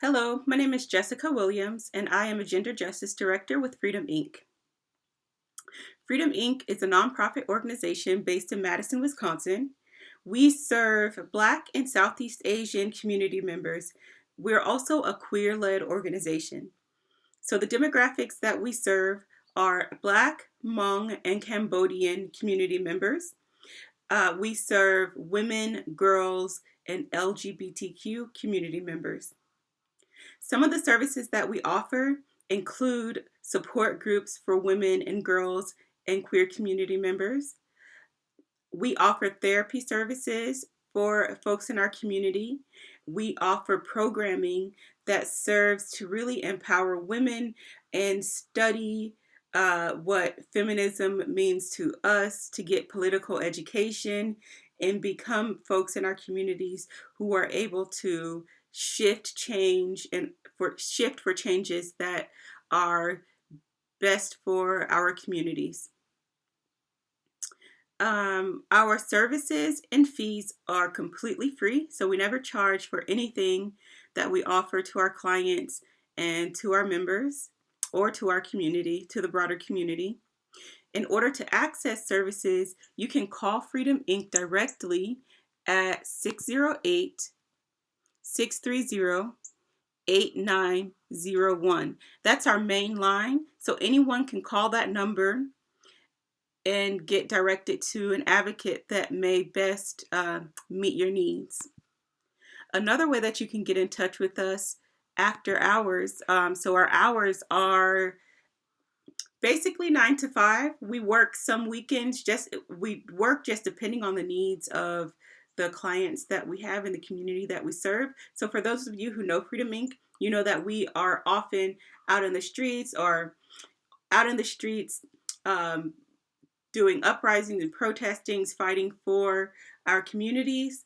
Hello, my name is Jessica Williams, and I am a Gender Justice Director with Freedom Inc. Freedom Inc. is a nonprofit organization based in Madison, Wisconsin. We serve Black and Southeast Asian community members. We're also a queer-led organization. So the demographics that we serve are Black, Hmong, and Cambodian community members. We serve women, girls, and LGBTQ community members. Some of the services that we offer include support groups for women and girls and queer community members. We offer therapy services for folks in our community. We offer programming that serves to really empower women and study what feminism means to us, to get political education and become folks in our communities who are able to shift for changes that are best for our communities. Our services and fees are completely free, so we never charge for anything that we offer to our clients and to our members or to our community, to the broader community. In order to access services, you can call Freedom Inc. directly at 608 630 8901. That's our main line, so anyone can call that number and get directed to an advocate that may best meet your needs. Another way that you can get in touch with us after hours, so our hours are basically 9 to 5. We work some weekends, we work just depending on the needs of the clients that we have in the community that we serve. So for those of you who know Freedom Inc., you know that we are often out in the streets or out in the streets um, doing uprisings and protestings, fighting for our communities.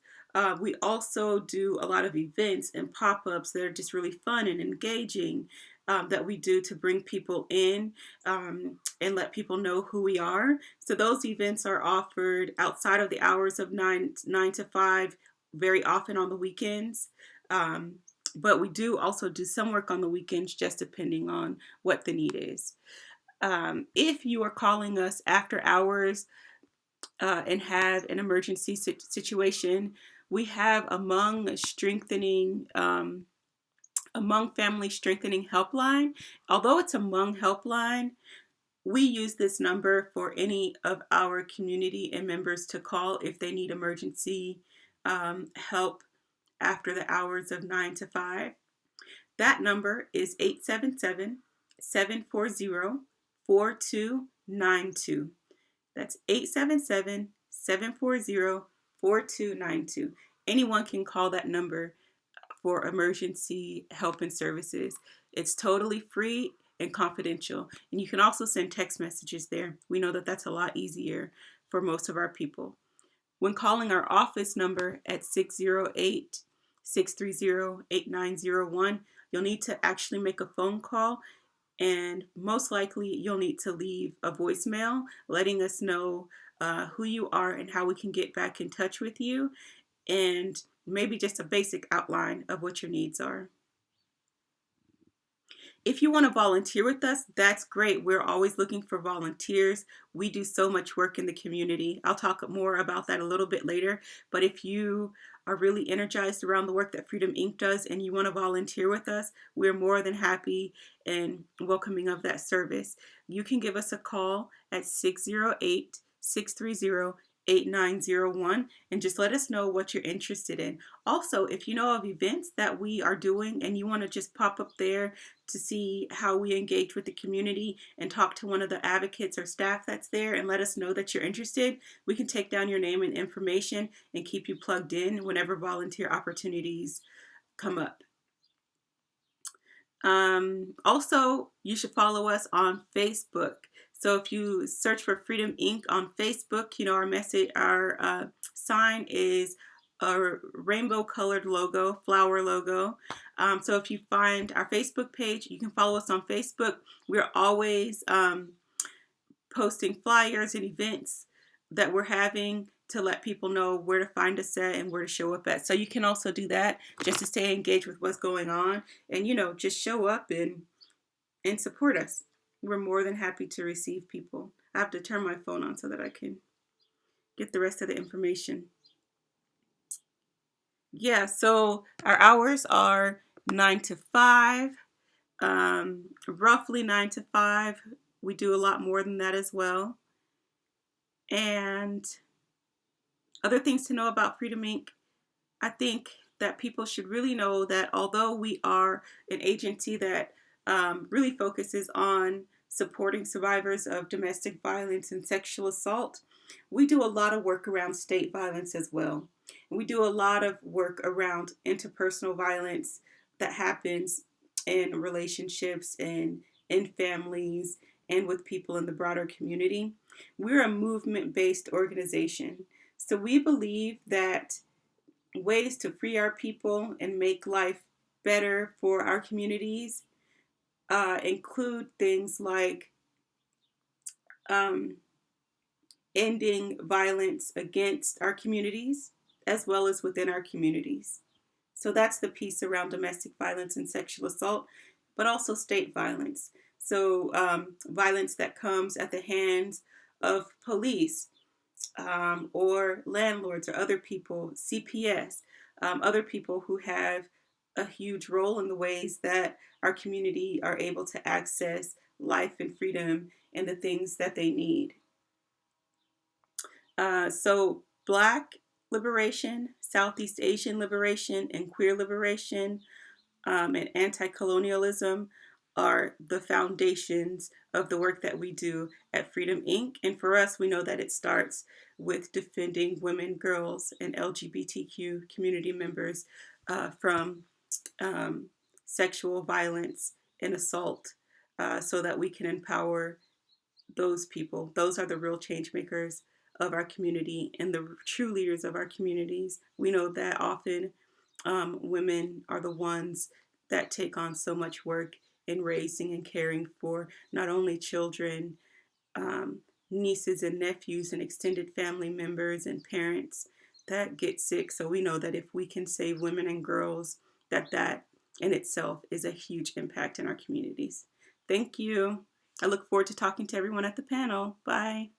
We also do a lot of events and pop-ups that are just really fun and engaging that we do to bring people in and let people know who we are. So those events are offered outside of the hours of 9 to 5, very often on the weekends. But we do also do some work on the weekends, just depending on what the need is. If you are calling us after hours and have an emergency situation, we have among family strengthening helpline. Although it's among helpline, we use this number for any of our community and members to call if they need emergency help after the hours of 9 to 5. That number is 877-740-4292. That's 877-740-4292. Anyone can call that number for emergency help and services. It's totally free and confidential. And you can also send text messages there. We know that that's a lot easier for most of our people. When calling our office number at 608-630-8901, you'll need to actually make a phone call, and most likely you'll need to leave a voicemail letting us know who you are and how we can get back in touch with you, and maybe just a basic outline of what your needs are. If you want to volunteer with us, that's great. We're always looking for volunteers. We do so much work in the community. I'll talk more about that a little bit later. But if you are really energized around the work that Freedom Inc. does and you want to volunteer with us, we're more than happy and welcoming of that service. You can give us a call at 608-630-8901 and just let us know what you're interested in. Also, if you know of events that we are doing and you want to just pop up there to see how we engage with the community and talk to one of the advocates or staff that's there and let us know that you're interested, we can take down your name and information and keep you plugged in whenever volunteer opportunities come up. Also, you should follow us on Facebook. So if you search for Freedom Inc. on Facebook, you know, our sign is a rainbow colored logo, flower logo. So if you find our Facebook page, you can follow us on Facebook. We're always posting flyers and events that we're having to let people know where to find us at and where to show up at. So you can also do that just to stay engaged with what's going on, and just show up and support us. We're more than happy to receive people. I have to turn my phone on so that I can get the rest of the information. Yeah, so our hours are 9 to 5, roughly 9 to 5. We do a lot more than that as well. And other things to know about Freedom Inc. I think that people should really know that although we are an agency that really focuses on supporting survivors of domestic violence and sexual assault, we do a lot of work around state violence as well. And we do a lot of work around interpersonal violence that happens in relationships and in families and with people in the broader community. We're a movement-based organization. So we believe that ways to free our people and make life better for our communities include things like um, ending violence against our communities as well as within our communities. So that's the piece around domestic violence and sexual assault, but also state violence. So violence that comes at the hands of police, or landlords or other people, CPS, other people who have a huge role in the ways that our community are able to access life and freedom and the things that they need. So Black liberation, Southeast Asian liberation, and queer liberation, and anti-colonialism are the foundations of the work that we do at Freedom Inc. And for us, we know that it starts with defending women, girls, and LGBTQ community members from sexual violence and assault, so that we can empower those people. Those are the real change makers of our community and the true leaders of our communities. We know that often women are the ones that take on so much work in raising and caring for not only children, um, nieces and nephews, and extended family members and parents that get sick. So we know that if we can save women and girls, that in itself is a huge impact in our communities. Thank you. I look forward to talking to everyone at the panel. Bye.